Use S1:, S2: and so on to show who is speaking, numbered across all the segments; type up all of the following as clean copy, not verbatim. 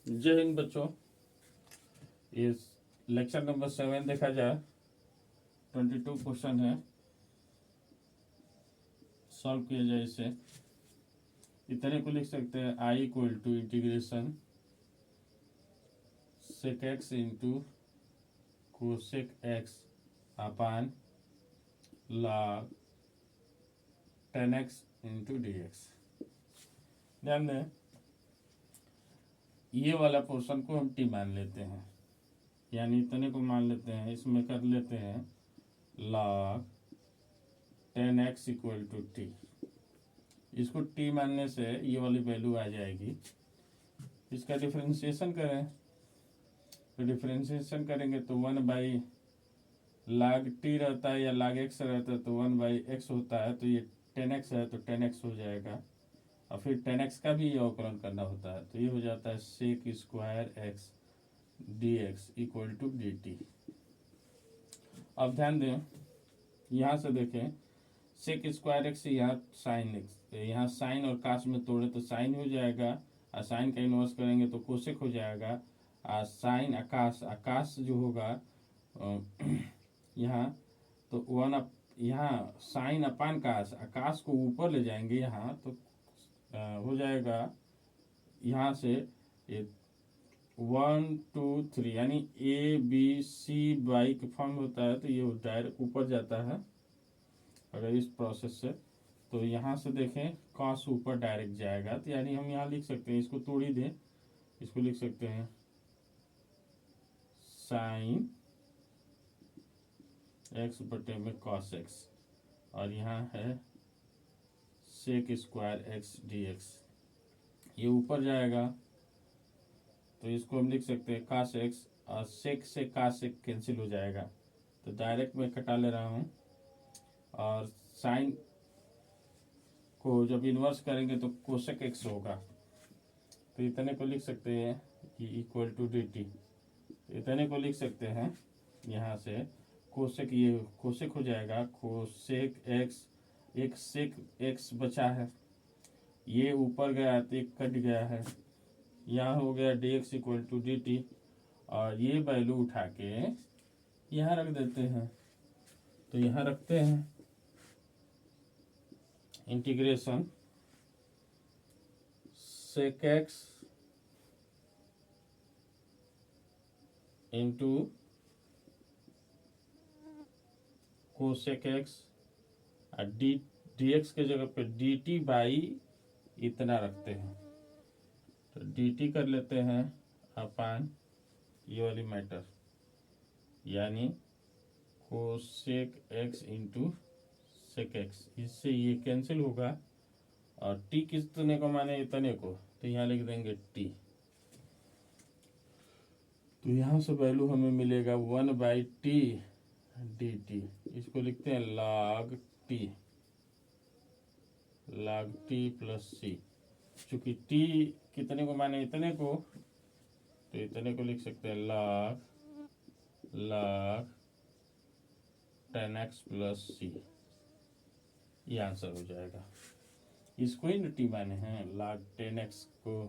S1: जय हिंद बच्चों। ये लेक्चर नंबर 7 देखा जाए 22 क्वेश्चन है, सॉल्व किया जाए इसे। इतने को लिख सकते हैं I equal to integration sec x into cosec x upon log 10x into D x. ध्यान दें, ये वाला पोर्शन को हम टी मान लेते हैं, यानी इतने को मान लेते हैं, इसमें कर लेते हैं log 10x equal to T. इसको टी मानने से ये वाली वैल्यू आ जाएगी। इसका डिफरेंशिएशन करें तो डिफरेंशिएशन करेंगे तो 1 log टी रहता है या log x रहता है तो 1/x होता है, तो ये 10x है तो 10x हो जाएगा, और फिर 10x का भी अवकलन करना होता है, तो ये हो जाता है sec square X D x equal to D T. अब ध्यान दें, यहाँ से देखें सेक स्क्वायर एक्स, यहाँ साइन एक्स, यहाँ साइन और कास में तोड़े तो साइन हो जाएगा, और साइन का इन्वर्स करेंगे तो कोसेक हो जाएगा। साइन आकाश आकाश जो होगा यहाँ तो यहाँ साइन अपान काश, आकाश को ऊपर ले जाएंगे यहाँ तो हो जाएगा यहाँ से 1 2 3, यानी ए बी सी बाई के फॉर्म होता है, तो ये डायरेक्ट ऊपर जाता है अगर इस प्रोसेस से। तो यहाँ से देखें कॉस ऊपर डायरेक्ट जाएगा, तो यानी हम यहाँ लिख सकते हैं, इसको तोड़ी दें, इसको लिख सकते हैं साइन एक्स बटे में कॉस एक्स, और यहाँ है sec square X D X, ये ऊपर जाएगा तो इसको हम लिख सकते हैं कास एक्स, और सेक से कास एक कैंसिल हो जाएगा, तो डायरेक्ट मैं कटा ले रहा हूँ। और साइन को जब इन्वर्स करेंगे तो कोसेक एक्स होगा, तो इतने को लिख सकते हैं कि इक्वल टू डी टी। इतने को लिख सकते हैं यहाँ से कोसेक, ये कोसेक हो जाएगा कोसेक एक्स, एक सेक एक्स बचा है, ये ऊपर गया तो एक कट गया है, यहाँ हो गया D x equal to D T, और ये वैल्यू उठा के यहाँ रख देते हैं। तो यहाँ रखते हैं integration sec x into cosec X, और डी एक्स के जगह पे डी टी बाई इतना रखते हैं, तो डी टी कर लेते हैं अपान ये वाली मैटर, यानी cosec X into sec X, इससे ये कैंसिल होगा, और टी कितने को माने इतने को, तो यहाँ लिख देंगे टी। तो यहाँ से वैल्यू हमें मिलेगा 1/t डी टी, इसको लिखते हैं log t प्लस सी। चूंकि t कितने को माने इतने को, तो इतने को लिख सकते हैं log 10x प्लस सी, ये आंसर हो जाएगा। इसको ही टी माने हैं log 10x को,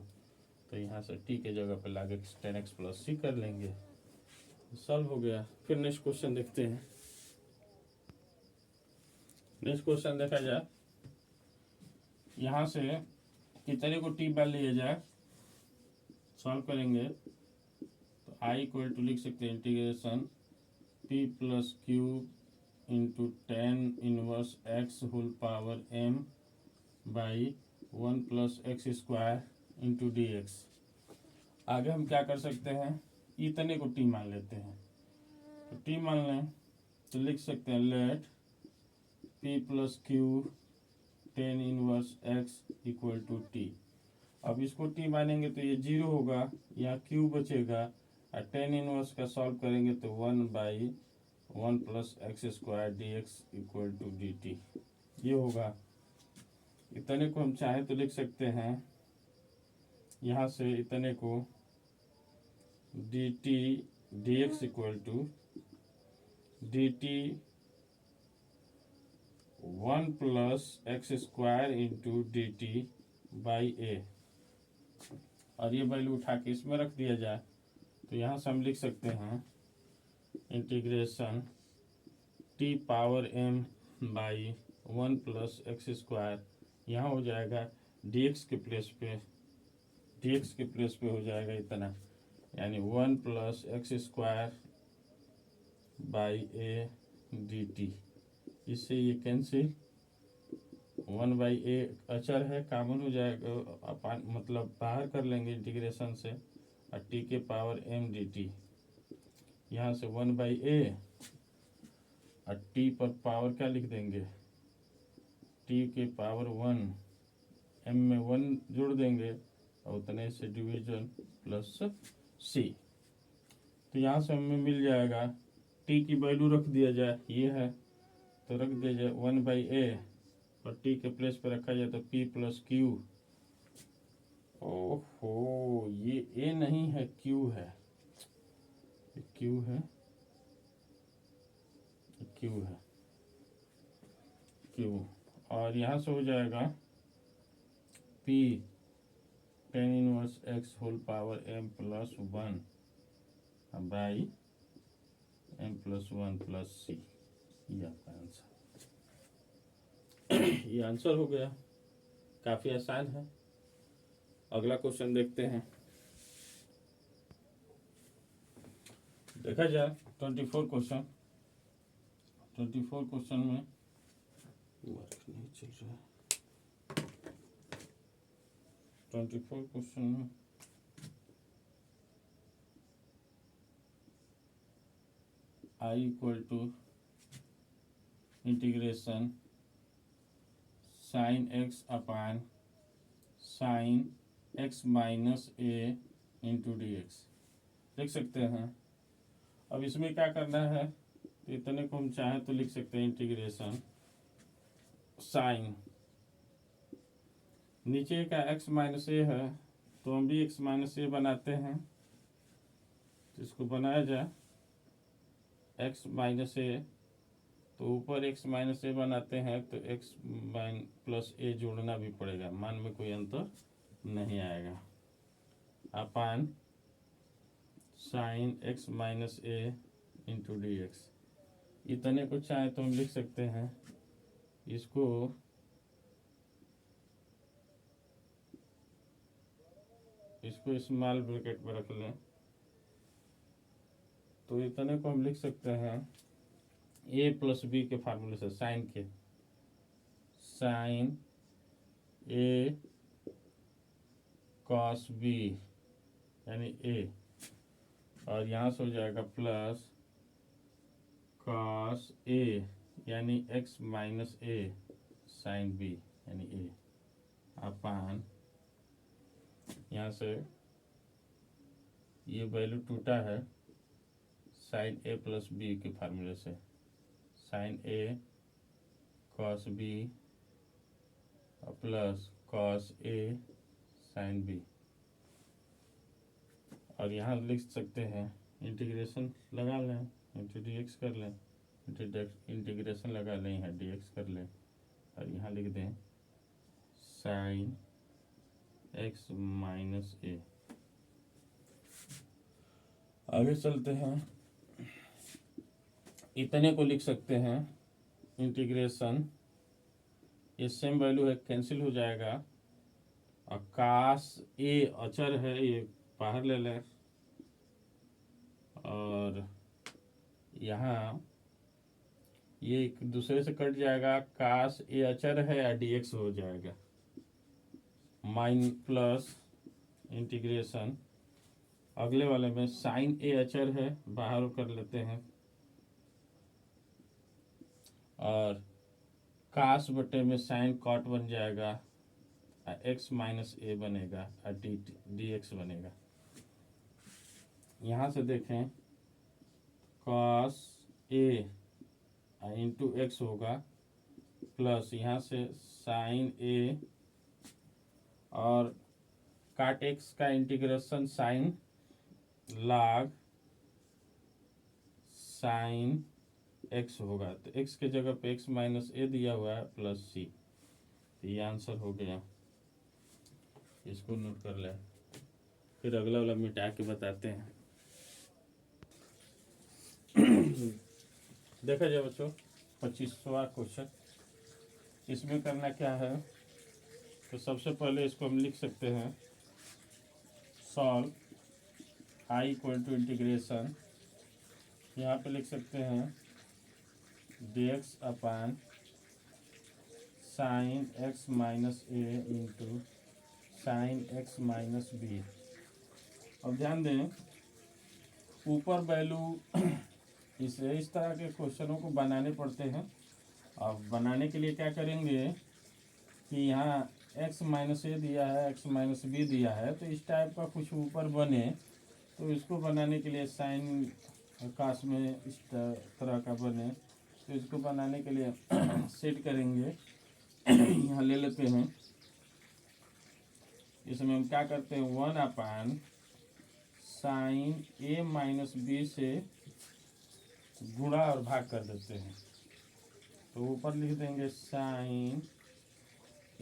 S1: तो यहाँ से t के जगह पे log 10x प्लस सी कर लेंगे, सॉल्व हो गया। फिर नेक्स्ट क्वेश्चन देखते हैं। नेक्स्ट क्वेश्चन देखा जाए, यहाँ से कितने को टी मान लिया जाए, सॉल्व करेंगे तो आई इक्वल टू लिख सकते हैं integration P plus Q into 10 inverse X whole power m by 1 plus x square into D X. आगे हम क्या कर सकते हैं, इतने को टी मान लेते हैं, तो टी मान लें तो लिख सकते हैं let P plus Q 10 inverse X equal to T. अब इसको टी मानेंगे तो ये 0 होगा, यहाँ क्यू बचेगा, और 10 इनवर्स का सॉल्व करेंगे तो 1/1 plus x square D x equal to D T, ये होगा। इतने को हम चाहे तो लिख सकते हैं यहाँ से इतने को d t d x equal to D t 1 plus x square into d t by a. और ये वैल्यू उठा के इसमें रख दिया जाए, तो यहाँ से हम लिख सकते हैं integration T power m by 1 plus x square, यहाँ हो जाएगा dx के प्लेस पे हो जाएगा इतना, यानी 1 plus x square by A D T. इससे ये कैंसिल, 1 बाई ए अचर है, कॉमन हो जाएगा, अपन मतलब बाहर कर लेंगे इंटीग्रेशन से, और टी के पावर m डी टी, यहाँ से 1 बाई ए और टी पर पावर क्या लिख देंगे, टी के पावर 1, m में 1 जोड़ देंगे और उतने से डिवीजन प्लस सी। तो यहाँ से हमें मिल जाएगा, टी की वैल्यू रख दिया जाए, ये है तो रख दिया जाए 1 बाई ए, और टी के प्लेस पर रखा जाए तो p प्लस क्यू। ओहो, ये ए नहीं है, क्यू है, क्यू है, क्यू है, क्यू। और यहाँ से हो जाएगा p tan inverse x whole power m plus 1 by m plus 1 plus c. ये आपका आंसर, ये आंसर हो गया, काफ़ी आसान है। अगला क्वेश्चन देखते हैं। देखा जाए 24 क्वेश्चन, 24 क्वेश्चन में वर्क नहीं चल रहा है। 24 क्वेश्चन में i equal to integration sine x upon sine x minus A into D X लिख सकते हैं। अब इसमें क्या करना है, तो इतने को हम चाहें तो लिख सकते हैं इंटीग्रेशन साइन, नीचे का x माइनस ए है तो हम भी x माइनस ए बनाते हैं, तो इसको बनाया जाए x माइनस ए, तो ऊपर x माइनस ए बनाते हैं तो x प्लस ए जोड़ना भी पड़ेगा, मान में कोई अंतर नहीं आएगा, अपान साइन x माइनस ए इंटू डी एक्स। इतने को चाहे तो हम लिख सकते हैं, इसको स्मॉल ब्रैकेट में रख लें, तो इतने को हम लिख सकते हैं a प्लस बी के फार्मूले से, साइन के, साइन a कॉस बी यानी a, और यहाँ से हो जाएगा प्लस कॉस a यानी x minus a sine b यानी a, अपान यहाँ से ये वैल्यू टूटा है साइन a प्लस बी के फार्मूले से, sine a cos b plus cos a sine b, और यहाँ लिख सकते हैं इंटीग्रेशन लगा लें, इंटू डी एक्स कर लें, इंटीग्रेशन लगा लें, यहाँ डी एक्स कर लें, और यहाँ लिख दें साइन x माइनस ए। आगे चलते हैं, इतने को लिख सकते हैं इंटीग्रेशन, ये सेम वैल्यू है, कैंसिल हो जाएगा, और कास ए अचर है, ये बाहर ले लें, और यहाँ ये एक दूसरे से कट जाएगा, कास ए अचर है या डी एक्स हो जाएगा, माइन प्लस इंटीग्रेशन अगले वाले में साइन ए अचर है, बाहर कर लेते हैं, और कास बटे में साइन कॉट बन जाएगा, एक्स माइनस ए बनेगा, और डी एक्स बनेगा। यहाँ से देखें कॉस ए इंटू एक्स होगा, प्लस यहाँ से साइन ए और काट एक्स का integration sign log sine x होगा, तो एक्स के जगह पे एक्स माइनस ए दिया हुआ है प्लस सी, तो ये आंसर हो गया, इसको नोट कर लें। फिर अगला वाला मिटा के बताते हैं। देखा जाए बच्चों 25वां क्वेश्चन। इसमें करना क्या है, तो सबसे पहले इसको हम लिख सकते हैं solve I equal to integration, यहाँ पे लिख सकते हैं dx upon sine x minus ए into sine x minus b. अब ध्यान दें ऊपर वैल्यू इस तरह के क्वेश्चनों को बनाने पड़ते हैं। अब बनाने के लिए क्या करेंगे कि यहाँ x माइनस ए दिया है, x माइनस बी दिया है, तो इस टाइप का कुछ ऊपर बने तो इसको बनाने के लिए साइन काश में इस तरह का बने, तो इसको बनाने के लिए सेट करेंगे। यहाँ ले लेते हैं, इसमें हम क्या करते हैं 1 अपान साइन ए माइनस बी से गुणा और भाग कर देते हैं। तो ऊपर लिख देंगे साइन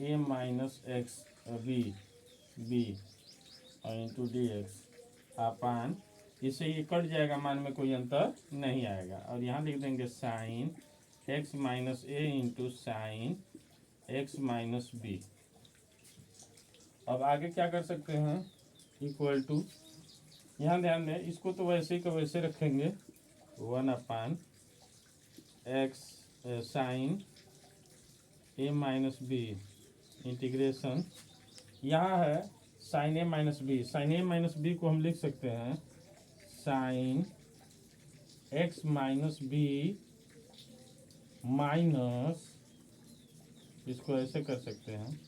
S1: ए माइनस एक्स बी बी और इंटू डी एक्स अपान, इससे ये कट जाएगा, मान में कोई अंतर नहीं आएगा। और यहाँ लिख देंगे साइन एक्स माइनस ए into sine x minus b. अब आगे क्या कर सकते हैं इक्वल टू, यहाँ ध्यान दें इसको तो वैसे ही का वैसे रखेंगे 1 अपान एक्स साइन ए माइनस बी इंटीग्रेशन, यहाँ है साइन ए माइनस बी, साइन ए माइनस बी को हम लिख सकते हैं sine x minus B minus, इसको ऐसे कर सकते हैं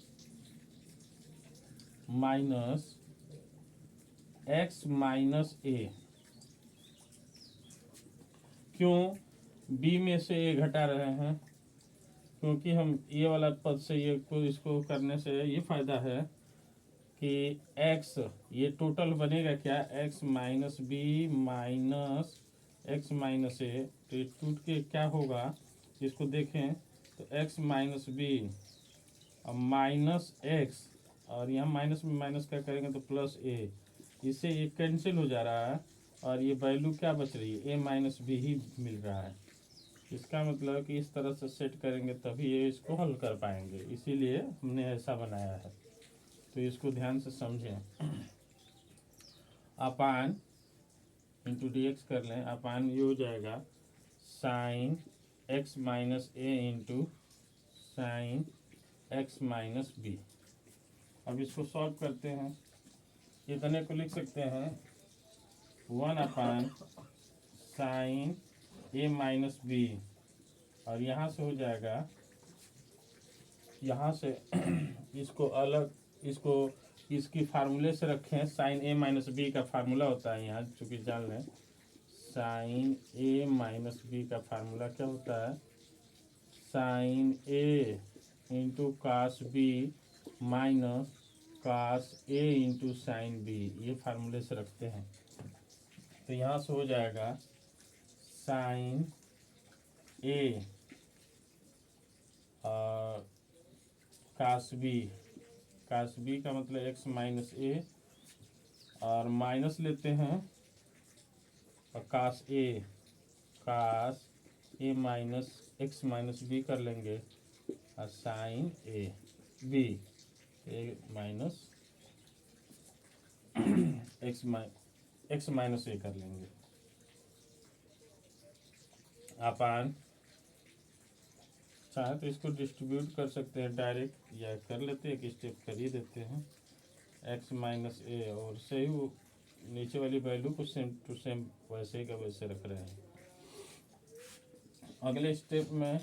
S1: माइनस एक्स माइनस ए। क्यों b में से ए घटा रहे हैं, क्योंकि हम ये वाला पद से ये को इसको करने से ये फायदा है कि x ये टोटल बनेगा क्या x minus B minus x minus a, तो ये टूट के क्या होगा इसको देखें तो x माइनस बी और माइनस एक्स, और यहाँ माइनस में माइनस क्या करेंगे तो प्लस ए, इससे ये कैंसिल हो जा रहा है और ये वैल्यू क्या बच रही है a माइनस बी ही मिल रहा है। इसका मतलब कि इस तरह से सेट करेंगे तभी ये इसको हल कर पाएंगे, इसीलिए हमने ऐसा बनाया है। तो इसको ध्यान से समझें। अपान इंटू डी एक्स कर लें, अपान ये हो जाएगा साइन एक्स माइनस ए into sine x minus b. अब इसको सॉल्व करते हैं, इतने को लिख सकते हैं 1 अपान साइन ए माइनस बी, और यहाँ से हो जाएगा, यहाँ से इसको अलग, इसको इसकी फार्मूले से रखें, साइन ए माइनस बी का फार्मूला होता है यहाँ, चूँकि जान लें साइन ए माइनस बी का फार्मूला क्या होता है sine a into cos b minus cos a into sine b, ये फार्मूले से रखते हैं। तो यहाँ से हो जाएगा साइन ए और कास बी का मतलब एक्स माइनस ए, और माइनस लेते हैं और cos a minus x minus b कर लेंगे और sine a b a minus x minus a कर लेंगे अपान, चाहे तो इसको डिस्ट्रीब्यूट कर सकते हैं डायरेक्ट, या कर लेते हैं, एक स्टेप कर ही देते हैं एक्स माइनस ए, और सही वो नीचे वाली वैल्यू को सेम टू सेम वैसे ही का वैसे रख रहे हैं। अगले स्टेप में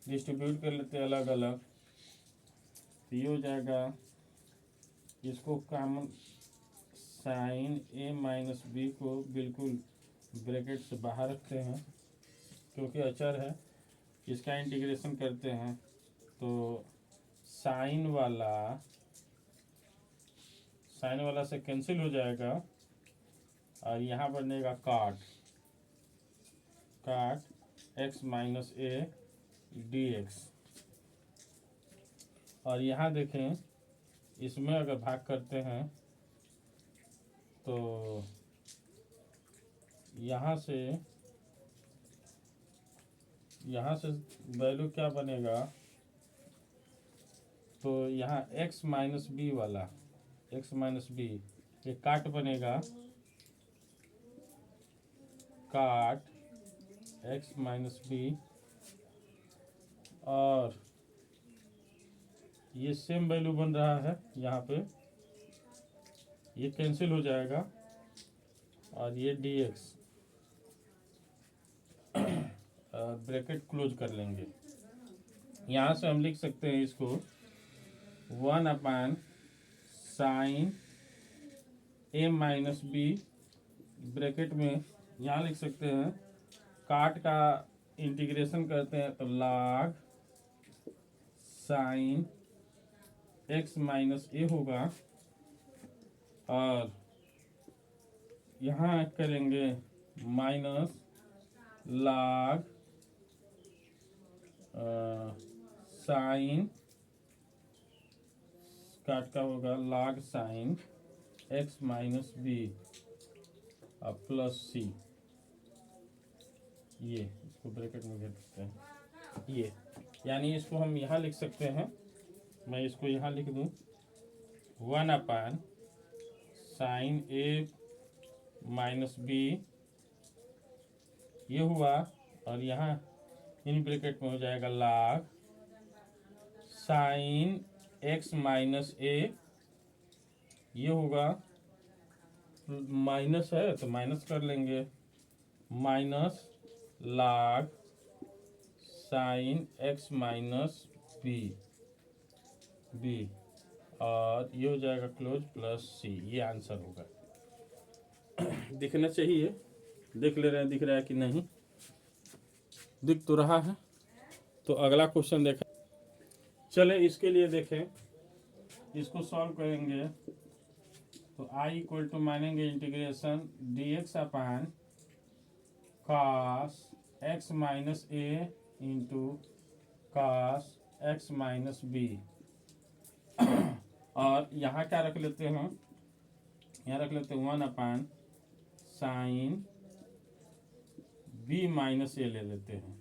S1: डिस्ट्रीब्यूट कर लेते हैं अलग अलग, तो ये हो जाएगा, इसको कॉमन साइन ए माइनस बी को बिल्कुल ब्रैकेट से बाहर रखते हैं क्योंकि अचर है, इसका इंटीग्रेशन करते हैं तो साइन वाला से कैंसिल हो जाएगा और यहाँ बनेगा काट x minus A D x. और यहाँ देखें इसमें अगर भाग करते हैं तो यहाँ से वैल्यू क्या बनेगा, तो यहाँ x माइनस बी वाला, x माइनस बी, ये काट बनेगा, काट x माइनस बी, और ये सेम वैल्यू बन रहा है यहाँ पे, ये कैंसिल हो जाएगा, और ये dx ब्रैकेट क्लोज कर लेंगे। यहाँ से हम लिख सकते हैं इसको 1 sine a minus B, bracket में यहाँ लिख सकते हैं, काट का इंटीग्रेशन करते हैं तो log sine x minus a होगा, और यहाँ करेंगे माइनस log साइन, काट का होगा log sine x minus b plus c, ये इसको ब्रैकेट में घेर सकते हैं, ये यानी इसको हम यहाँ लिख सकते हैं, मैं इसको यहाँ लिख दूँ 1 साइन a माइनस बी, ये हुआ, और यहाँ इन ब्रैकेट में हो जाएगा log sine x minus a, ये होगा, माइनस है तो माइनस कर लेंगे, minus log sine x minus B, और ये हो जाएगा क्लोज प्लस सी, ये आंसर होगा। दिखना चाहिए, देख ले रहे हैं दिख रहा है कि नहीं, दिख तो रहा है। तो अगला क्वेश्चन देखें, चले इसके लिए देखें, इसको सॉल्व करेंगे तो i इक्वल टू मानेंगे integration dx upon cos x minus a into cos x minus B, और यहाँ क्या रख लेते हैं, यहाँ रख लेते हैं 1 साइन b माइनस a ले लेते हैं,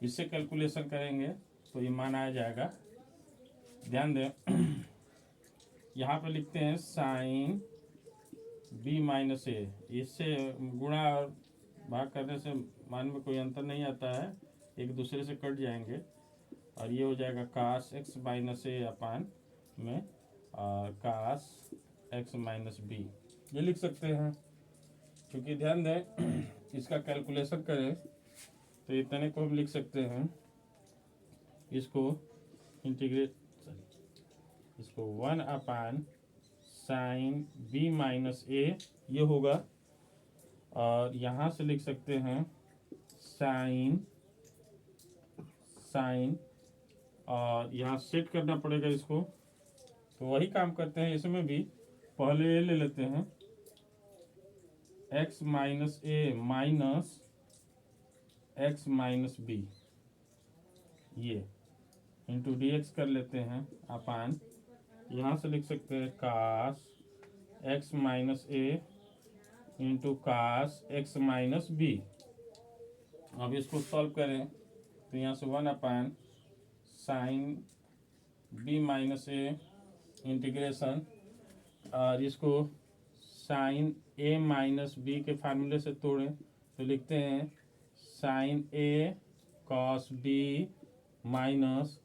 S1: इससे कैलकुलेशन करेंगे तो ये मान आ जाएगा। ध्यान दें यहाँ पे लिखते हैं साइन b माइनस a, इससे गुणा और भाग करने से मान में कोई अंतर नहीं आता है, एक दूसरे से कट जाएंगे, और ये हो जाएगा cos x माइनस a अपान में और cos x माइनस b, ये लिख सकते हैं। क्योंकि ध्यान दें इसका कैलकुलेशन करें तो इतने को हम लिख सकते हैं, इसको इंटीग्रेट, इसको 1 साइन b माइनस a, ये होगा, और यहाँ से लिख सकते हैं साइन, और यहाँ सेट करना पड़ेगा इसको, तो वही काम करते हैं इसमें भी, पहले ये ले लेते हैं x minus a minus x minus b, ये इंटू dx कर लेते हैं अपान, यहाँ से लिख सकते हैं cos x minus a into cos x minus b। अब इसको सॉल्व करें तो यहाँ से 1 sine b minus a integration, और इसको साइन a माइनस b के फार्मूले से तोड़ें तो लिखते हैं sine a cos b minus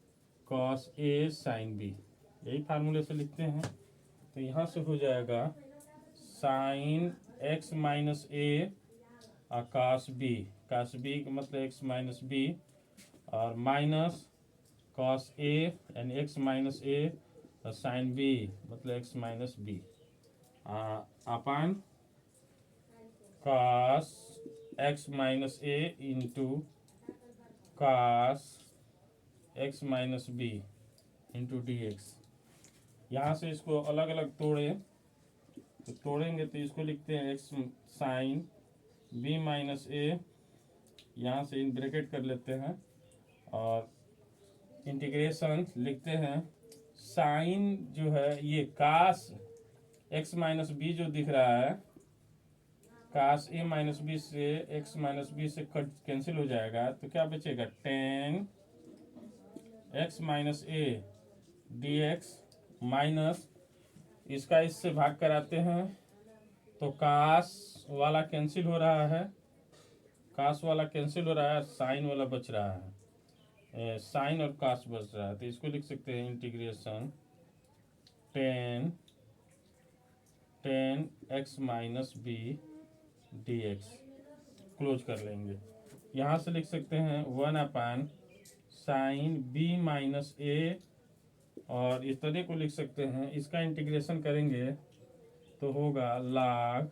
S1: cos a sine b, यही फार्मूले से लिखते हैं। तो यहाँ से हो जाएगा साइन x माइनस a और cos b का मतलब x माइनस b, और माइनस cos a यानी x माइनस a और साइन b मतलब x minus b, upon cos x minus a into cos x minus b into dx। यहाँ से इसको अलग अलग तो तोड़ेंगे तो इसको लिखते हैं x sine b minus a, यहाँ से इन ब्रैकेट कर लेते हैं, और इंटीग्रेशन लिखते हैं साइन जो है ये cos एक्स माइनस बी जो दिख रहा है, कास ए माइनस बी से एक्स माइनस बी से कैंसिल हो जाएगा, तो क्या बचेगा, ten X minus A D x minus इसका इससे भाग कराते हैं तो कास वाला कैंसिल हो रहा है, कास वाला कैंसिल हो रहा है, साइन वाला बच रहा है, साइन और कास बच रहा है। तो इसको लिख सकते हैं integration tan X minus B D X, close कर लेंगे। यहाँ से लिख सकते हैं 1 साइन बी माइनस ए, और इस तरह को लिख सकते हैं, इसका इंटीग्रेशन करेंगे तो होगा log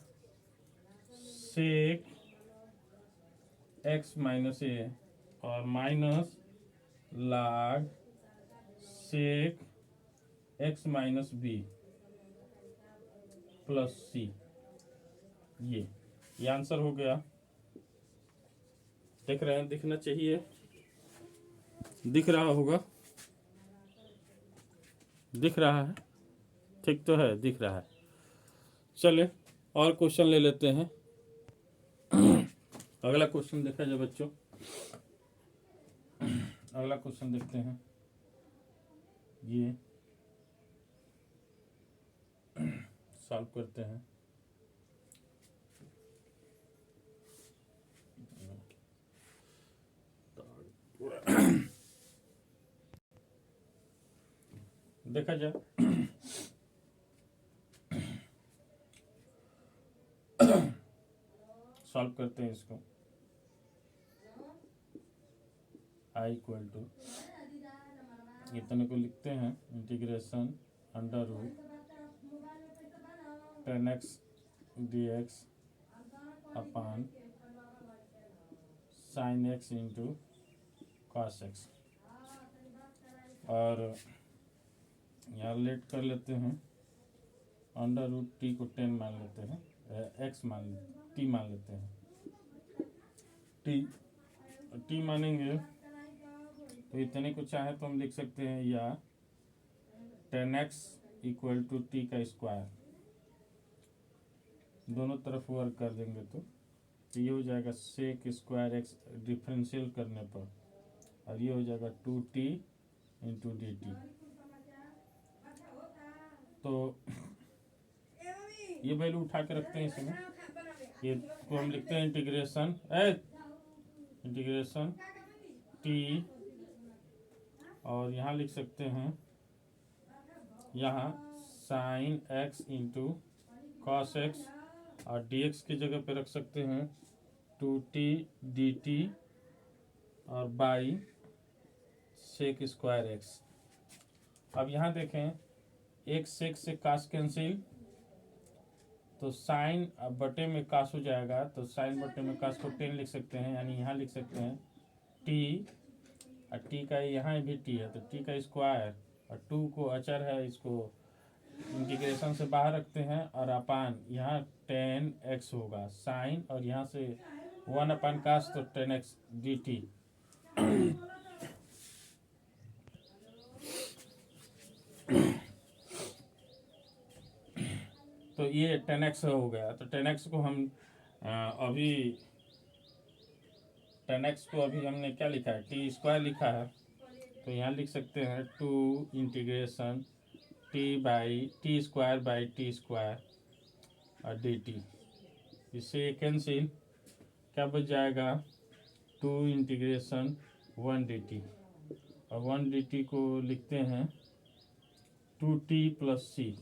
S1: sec x minus a और minus log sec x minus b plus c. ये आंसर हो गया। देख रहे हैं, दिखना चाहिए, दिख रहा होगा, दिख रहा है, ठीक तो है, दिख रहा है। चले और क्वेश्चन ले लेते हैं। अगला क्वेश्चन देखा जाए बच्चों, अगला क्वेश्चन देखते हैं। ये सॉल्व करते हैं। देखा जाए, सॉल्व करते हैं इसको। आई इक्वल टू इतने को लिखते हैं, integration under root 10x dx upon sine x into cos X, और यहाँ लेट कर लेते हैं, अंडर रूट टी को 10 मान लेते हैं, एक्स टी मान लेते हैं, टी मानेंगे तो इतने को चाहे तो हम लिख सकते हैं, या 10x इक्वल टू टी का स्क्वायर, दोनों तरफ वर्क कर देंगे तो ये हो जाएगा सेक स्क्वायर एक्स डिफरेंशियल करने पर, और ये हो जाएगा 2t इंटू डी टी। तो ये वैल्यू उठा के रखते हैं इसमें, ये को हम लिखते हैं इंटीग्रेशन टी, और यहाँ लिख सकते हैं, यहाँ sine x into cos X, और dx की जगह पे रख सकते हैं 2t dt और बाई सेक स्क्वायर एक्स। अब यहाँ देखें, एक सेक से कास कैंसिल, तो साइन बटे में कास हो जाएगा, तो साइन बटे में कास को 10 लिख सकते हैं, यानी यहाँ लिख सकते हैं t, और t का यहाँ भी t है तो t का स्क्वायर, और 2 को अचर है, इसको इंटीग्रेशन से बाहर रखते हैं, और अपान यहाँ 10x होगा साइन, और यहाँ से 1 अपान कास तो 10x dt। तो ये 10x हो गया, तो 10x को हम अभी 10x को अभी हमने क्या लिखा है, टी स्क्वायर लिखा है, तो यहाँ लिख सकते हैं 2 integration T square by T square और डी टी। इससे कैंसिल, क्या बच जाएगा, 2 इंटीग्रेशन 1 डी टी, और 1 डी टी को लिखते हैं 2t प्लस सी,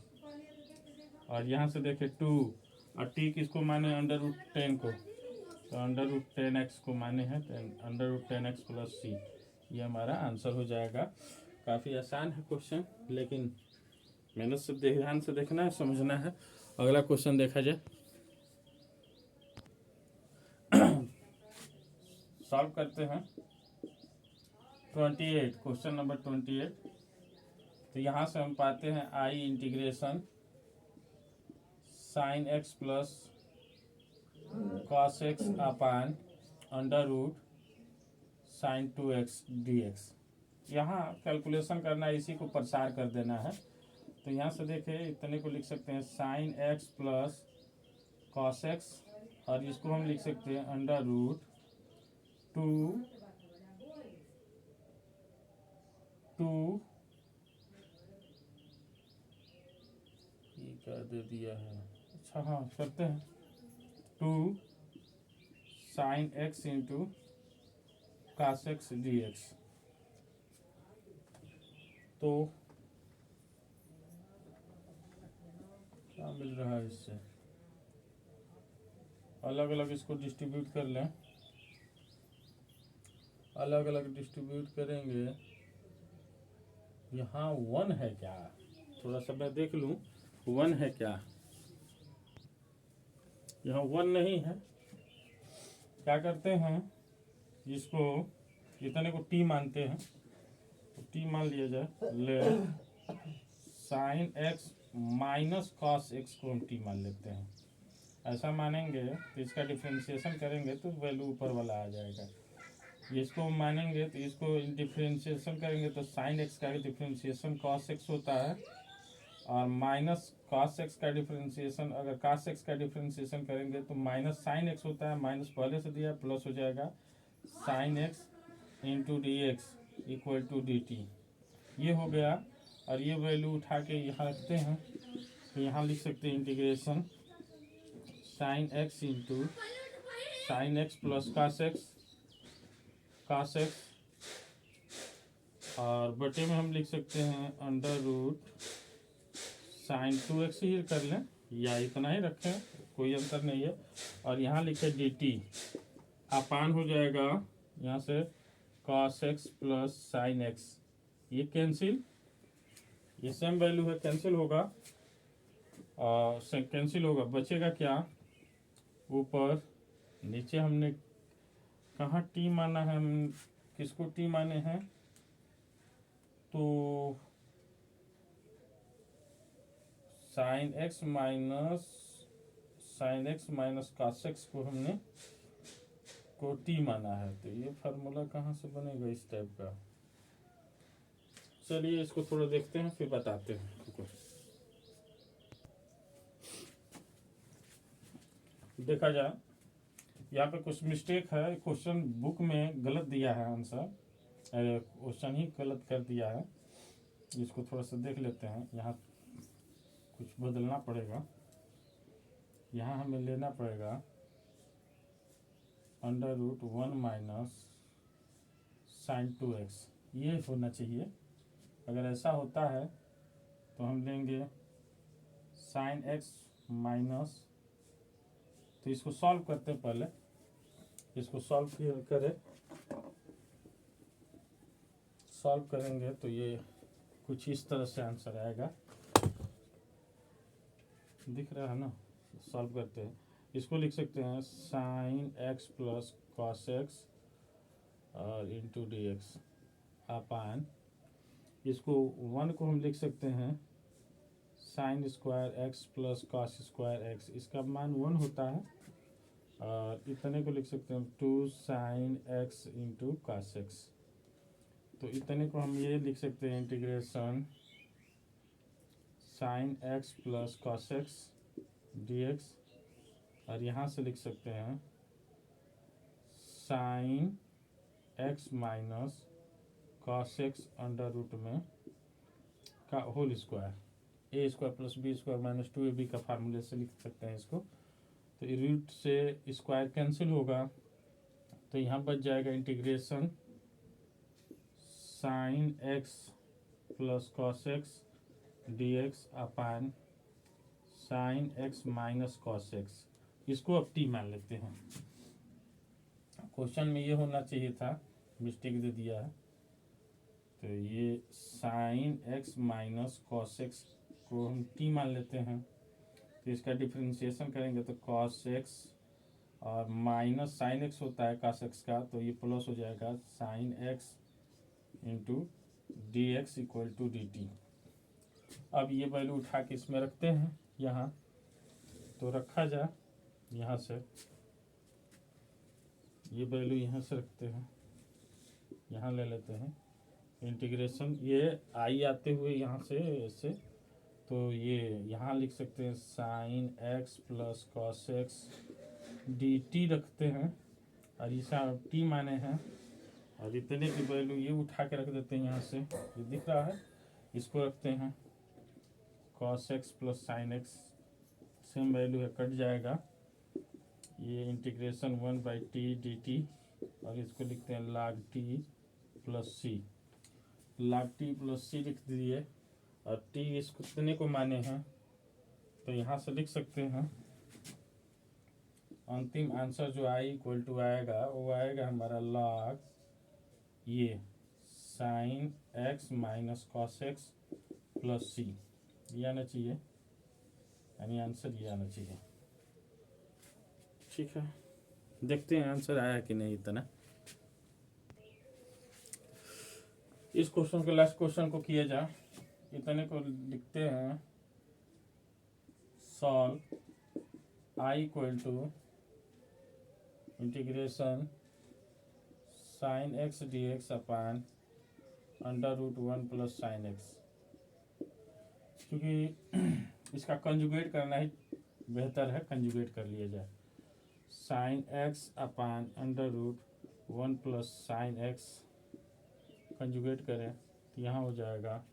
S1: और यहाँ से देखें 2 और t किसको माने, अंडर रूट 10 को, तो अंडर रूट 10x को माने हैं, under root 10x plus c. ये हमारा आंसर हो जाएगा। काफ़ी आसान है क्वेश्चन, लेकिन मेहनत से ध्यान से देखना है, समझना है। अगला क्वेश्चन देखा जाए, सॉल्व करते हैं। 28, क्वेश्चन नंबर 28। तो यहाँ से हम पाते हैं I integration sine x plus cos x upon under root sine 2x dx। यहाँ कैलकुलेशन करना है, इसी को प्रसार कर देना है। तो यहाँ से देखें इतने को लिख सकते हैं sine x plus cos X, और इसको हम लिख सकते हैं अंडर रूट 2 ये क्या दे दिया है, अच्छा हाँ करते हैं 2 sine x into cos X D X. तो क्या मिल रहा है इससे, अलग अलग इसको डिस्ट्रीब्यूट कर लें, अलग अलग डिस्ट्रीब्यूट करेंगे। यहाँ 1 है क्या, थोड़ा सा मैं देख लूँ 1 है क्या, यहाँ 1 नहीं है। क्या करते हैं, इसको इतने को t मानते हैं, तो t मान लिया जाए, ले sine x minus cos x को हम t मान लेते हैं। ऐसा मानेंगे तो इसका डिफ्रेंशिएशन करेंगे तो वैल्यू ऊपर वाला आ जाएगा। इसको मानेंगे तो इसको डिफ्रेंशिएशन करेंगे तो साइन एक्स का डिफ्रेंशिएशन कॉस एक्स होता है, और माइनस कॉस एक्स का डिफ्रेंशिएशन, अगर कॉस एक्स का डिफ्रेंशिएशन करेंगे तो माइनस साइन एक्स होता है, माइनस पहले से दिया, प्लस हो जाएगा sine x into D x equal to D T. ये हो गया, और ये वैल्यू उठा के यहाँ रखते हैं, तो यहाँ लिख सकते हैं integration sine x into sine x plus cos X, और बटे में हम लिख सकते हैं अंडर रूट साइन 2x ही कर लें, या इतना ही रखें, कोई अंतर नहीं है। और यहाँ लिखे डी टी अपान हो जाएगा यहाँ से cos x plus sine x, ये कैंसिल, ये सेम वैल्यू है, कैंसिल होगा, और कैंसिल होगा, बचेगा क्या, ऊपर नीचे हमने कहाँ टी माना है, हम किसको टी माने हैं, तो sine x minus cos x को हमने को टी माना है। तो ये फार्मूला कहाँ से बनेगा इस टाइप का, चलिए इसको थोड़ा देखते हैं फिर बताते हैं। देखा जाए यहाँ पे कुछ मिस्टेक है, क्वेश्चन बुक में गलत दिया है आंसर, क्वेश्चन ही गलत कर दिया है, इसको थोड़ा सा देख लेते हैं। यहाँ कुछ बदलना पड़ेगा, यहाँ हमें लेना पड़ेगा under root 1 minus sign 2x, ये होना चाहिए। अगर ऐसा होता है तो हम लेंगे साइन x माइनस, तो इसको सॉल्व करते हैं, पहले इसको सॉल्व करेंगे तो ये कुछ इस तरह से आंसर आएगा, दिख रहा है ना। सॉल्व करते हैं, इसको लिख सकते हैं sine x plus cos X और इंटू डी एक्स अपान, इसको 1 को हम लिख सकते हैं sign square x plus cos square x, इसका मान 1 होता है, और इतने को लिख सकते हैं 2 sine x into cos x. तो इतने को हम ये लिख सकते हैं integration sine x plus cos x D x, और यहाँ से लिख सकते हैं sine x minus cos x under root में का whole square, a square plus b square minus 2ab का फार्मूले से लिख सकते हैं इसको। तो रूट से स्क्वायर कैंसिल होगा, तो यहाँ बच जाएगा integration sine x plus cos x D x अपान sine x minus cos x, इसको अब टी मान लेते हैं। क्वेश्चन में ये होना चाहिए था, मिस्टेक दे दिया है, तो ये sine x minus cos x को हम टी मान लेते हैं। तो इसका डिफ्रेंशिएशन करेंगे तो कॉस एक्स और माइनस साइन एक्स होता है कॉस एक्स का, तो ये प्लस हो जाएगा sine x into D x equal to D T. अब ये वैल्यू उठा के इसमें रखते हैं यहाँ, तो रखा जाए यहाँ से, ये वैल्यू यहाँ से रखते हैं, यहाँ ले लेते हैं इंटीग्रेशन, ये आई आते हुए यहाँ से ऐसे तो ये यहाँ लिख सकते हैं sine x plus cos x D T रखते हैं, और इसा टी माने हैं, और इतने की वैल्यू ये उठा के रख देते हैं यहाँ से, ये दिख रहा है, इसको रखते हैं cos x plus sine x, same value है, कट जाएगा, ये इंटीग्रेशन 1/t/dt, और इसको लिखते हैं log t प्लस सी, log t प्लस सी लिख दिए, और t इसको कितने को माने हैं, तो यहाँ से लिख सकते हैं अंतिम आंसर जो i इक्वल टू आएगा वो आएगा हमारा log ये sine x minus cos x plus c, ये आना चाहिए, यानी आंसर ये आना चाहिए। ठीक है, देखते हैं आंसर आया कि नहीं। इतना इस क्वेश्चन को, लास्ट क्वेश्चन को किया जा, इतने को लिखते हैं solve I equal to integration sine x D x upon √1 plus sine X, क्योंकि इसका कंजुगेट करना ही बेहतर है, कंजुगेट कर लिया जाए, sine x upon √1 plus sine x conjugate करें तो यहाँ हो जाएगा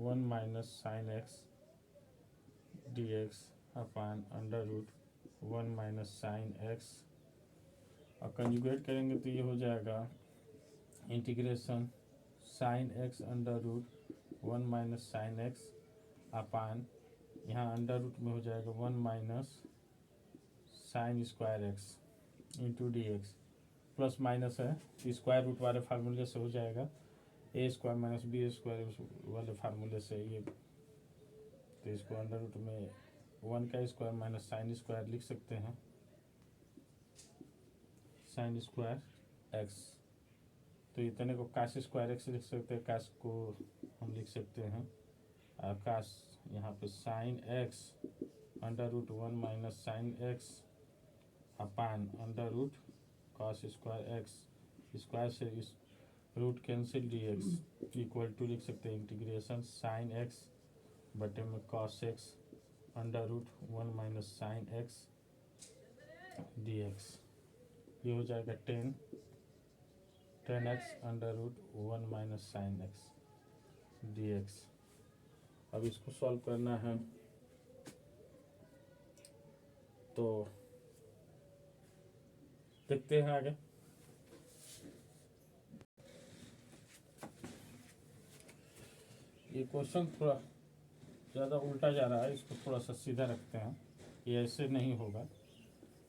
S1: 1 minus sine x D x upon √1 minus sine x, और कंजुगेट करेंगे तो ये हो जाएगा integration sine x √1 minus sine x upon, यहाँ अंडर रूट में हो जाएगा 1 minus sine square x into D x, plus minus है तो स्क्वायर रूट वाले फार्मूले से हो जाएगा a square minus B square वाले फार्मूले से ये, तो इसको अंडर रूट में 1 का स्क्वायर माइनस साइन स्क्वायर लिख सकते हैं, साइन स्क्वायर एक्स, तो इतने को काश स्क्वायर एक्स लिख सकते हैं, काश को हम लिख सकते हैं काश यहाँ पे sine x √1 minus sine x upon under root cos square X, square से इस root cancel D x equal to लिख सकते हैं इंटीग्रेशन साइन एक्स बटे में cos X √1 minus sine x D X, ये हो जाएगा 10x √1 minus sine x D X. अब इसको सॉल्व करना है, तो देखते हैं आगे। ये क्वेश्चन थोड़ा ज़्यादा उल्टा जा रहा है, इसको थोड़ा सा सीधा रखते हैं, ये ऐसे नहीं होगा,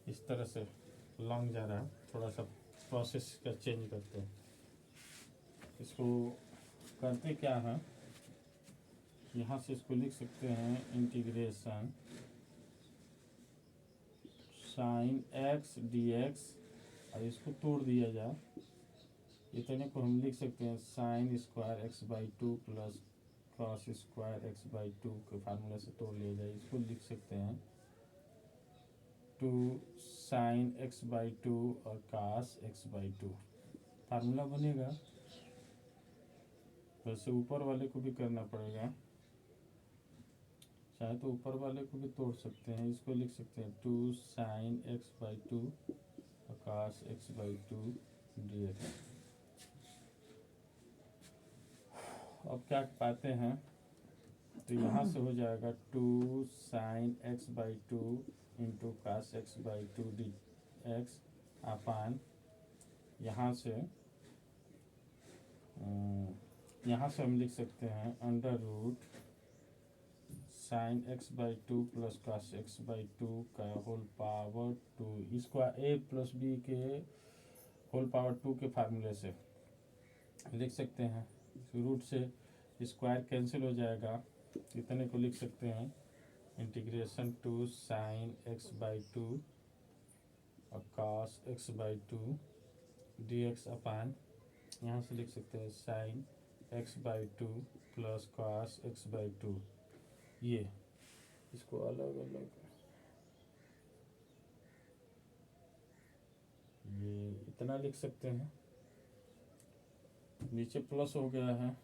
S1: इस तरह से लॉन्ग जा रहा है, थोड़ा सा प्रोसेस का चेंज करते हैं। इसको करते क्या है, यहाँ से इसको लिख सकते हैं integration sine x D x, और इसको तोड़ दिया जाए, इतने को हम लिख सकते हैं sine square x/2 plus cos square x/2 के फार्मूले से तोड़ लिया जाए, इसको लिख सकते हैं 2 साइन x/2 और cos x/2, फार्मूला बनेगा। वैसे ऊपर वाले को भी करना पड़ेगा, चाहे तो ऊपर वाले को भी तोड़ सकते हैं, इसको लिख सकते हैं 2 साइन x/2 और cos x/2 dx। अब क्या पाते हैं, तो यहाँ से हो जाएगा 2 sine x/2 into cos x/2 dx upon, यहाँ से हम लिख सकते हैं under root sine x/2 plus cos x/2 का होल पावर 2, इसको a प्लस b के होल पावर 2 के फार्मूले से लिख सकते हैं, रूट से स्क्वायर कैंसिल हो जाएगा, इतने को लिख सकते हैं इंटीग्रेशन 2 साइन x/2 और cos x/2 dx अपान, यहाँ से लिख सकते हैं sign x/2 plus cos x/2, ये इसको अलग अलग ये इतना लिख सकते हैं, नीचे प्लस हो गया है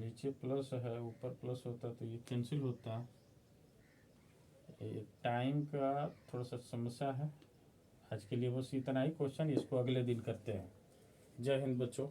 S1: नीचे प्लस है ऊपर प्लस होता तो ये कैंसिल होता। टाइम का थोड़ा सा समस्या है। आज के लिए बस इतना ही क्वेश्चन, इसको अगले दिन करते हैं। जय हिंद बच्चों।